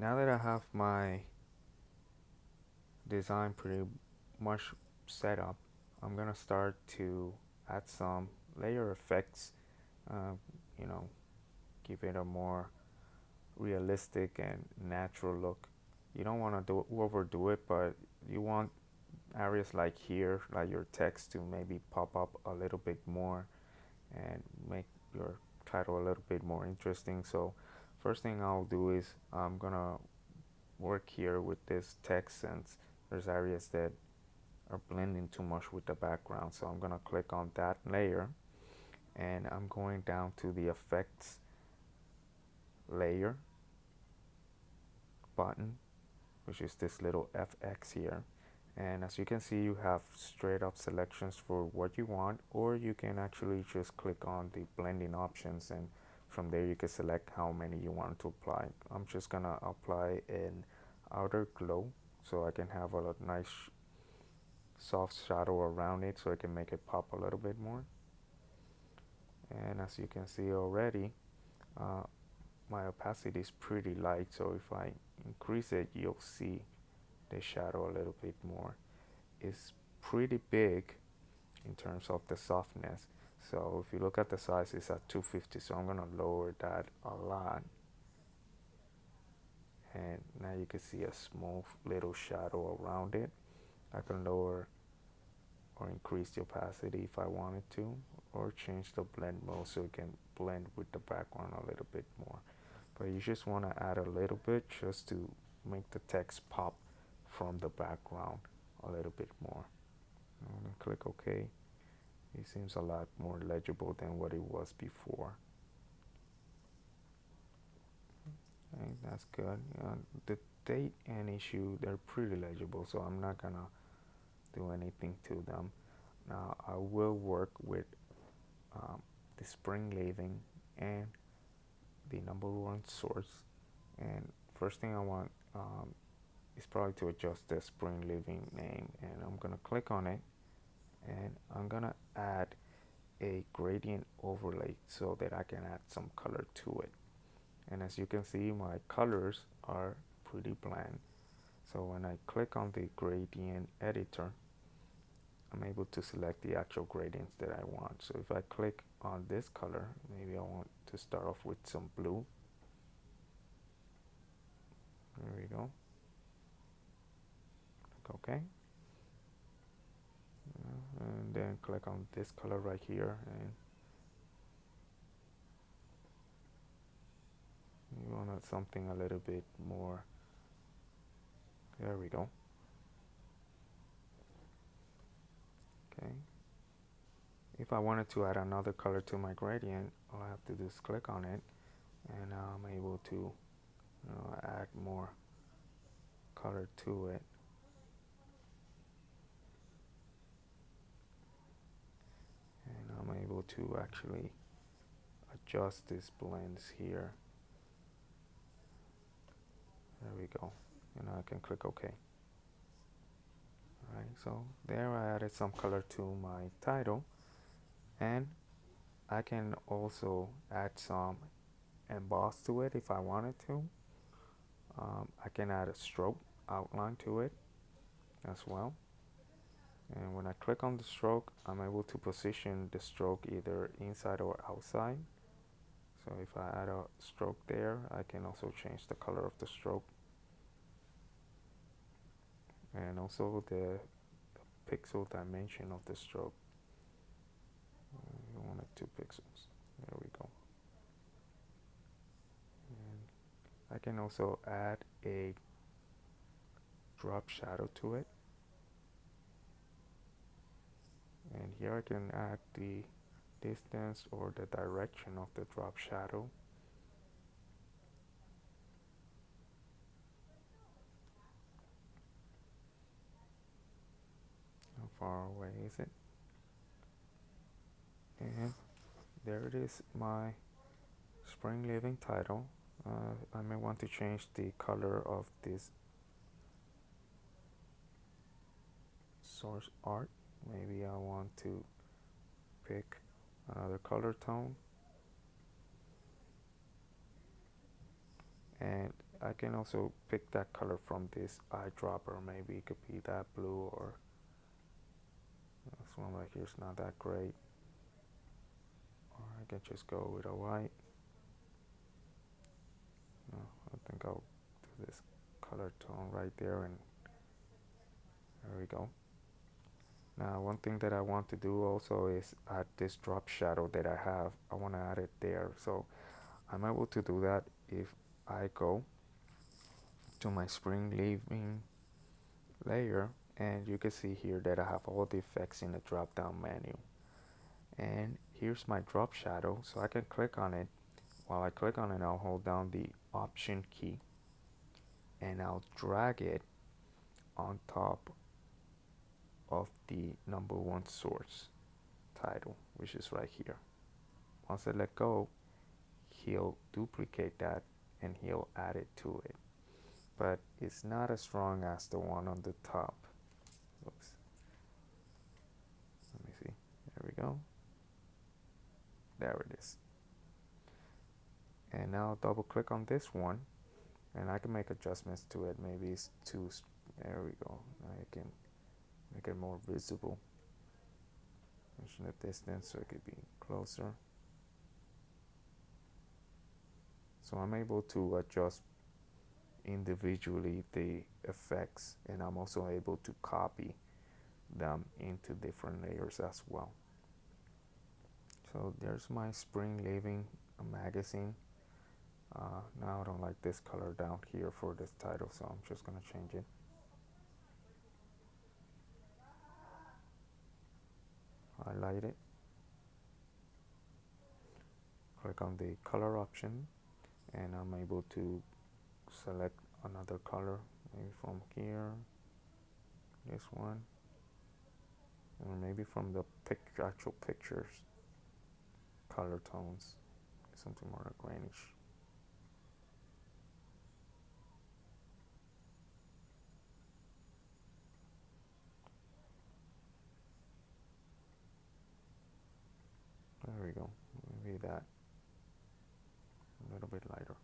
now that I have my design pretty much set up, I'm gonna start to add some layer effects, uh, you know, give it a more realistic and natural look. You don't want to overdo it, but you want areas like here, like your text, to maybe pop up a little bit more and make your title a little bit more interesting. So first thing I'll do is I'm gonna work here with this text, since there's areas that are blending too much with the background. So I'm gonna click on that layer, and I'm going down to the effects layer button, which is this little FX here. And as you can see, you have straight up selections for what you want, or you can actually just click on the blending options, and from there you can select how many you want to apply. I'm just gonna apply an outer glow so I can have a nice soft shadow around it, so I can make it pop a little bit more. And as you can see already, uh, my opacity is pretty light, so if I increase it, you'll see the shadow a little bit more. It's pretty big in terms of the softness. So if you look at the size, it's at 250, so I'm gonna lower that a lot. And now you can see a smooth little shadow around it. I can lower or increase the opacity if I wanted to, or change the blend mode so it can blend with the background a little bit more. But you just want to add a little bit just to make the text pop from the background a little bit more. I'm gonna click OK. It seems a lot more legible than what it was before. And that's good. The date and issue, they're pretty legible, so I'm not gonna do anything to them. Now I will work with the spring leaving and the number one source. And first thing I want is probably to adjust the spring leaving name, and I'm gonna click on it, and I'm gonna add a gradient overlay so that I can add some color to it. And as you can see, my colors are pretty bland. So when I click on the gradient editor, I'm able to select the actual gradients that I want. So if I click on this color, maybe I want to start off with some blue. There we go. Click OK. And then click on this color right here, and you want something a little bit more. There we go. Okay. If I wanted to add another color to my gradient, all I have to do is click on it, and I'm able to add more color to it. And I'm able to actually adjust these blends here. There we go. And I can click OK. Alright, so there I added some color to my title, and I can also add some emboss to it if I wanted to. I can add a stroke outline to it as well. And when I click on the stroke, I'm able to position the stroke either inside or outside. So if I add a stroke there, I can also change the color of the stroke. And also the pixel dimension of the stroke. You want it 2 pixels. There we go. And I can also add a drop shadow to it. And here I can add the distance or the direction of the drop shadow. How far away is it? And there it is, my spring living title. I may want to change the color of this source art. Maybe I want to pick another color tone, and I can also pick that color from this eyedropper. Maybe it could be that blue, or this one right here is not that great. Or I can just go with a white. No, I think I'll do this color tone right there, and there we go. Now one thing that I want to do also is add this drop shadow that I have. I want to add it there. So I'm able to do that if I go to my spring leaving layer, and you can see here that I have all the effects in the drop down menu. And here's my drop shadow, so I can click on it. While I click on it, I'll hold down the option key and I'll drag it on top of the #1 source title, which is right here. Once I let go, he'll duplicate that and he'll add it to it. But it's not as strong as the one on the top. Oops. Let me see. There we go. There it is. And now double click on this one, and I can make adjustments to it. Maybe it's too, there we go. I can make it more visible. Mention the distance so it could be closer. So I'm able to adjust individually the effects, and I'm also able to copy them into different layers as well. So there's my spring leaving magazine. Now I don't like this color down here for this title, so I'm just gonna change it. Highlight it. Click on the color option, and I'm able to select another color, maybe from here, this one, or maybe from the actual pictures color tones, something more greenish. There we go. Maybe that a little bit lighter.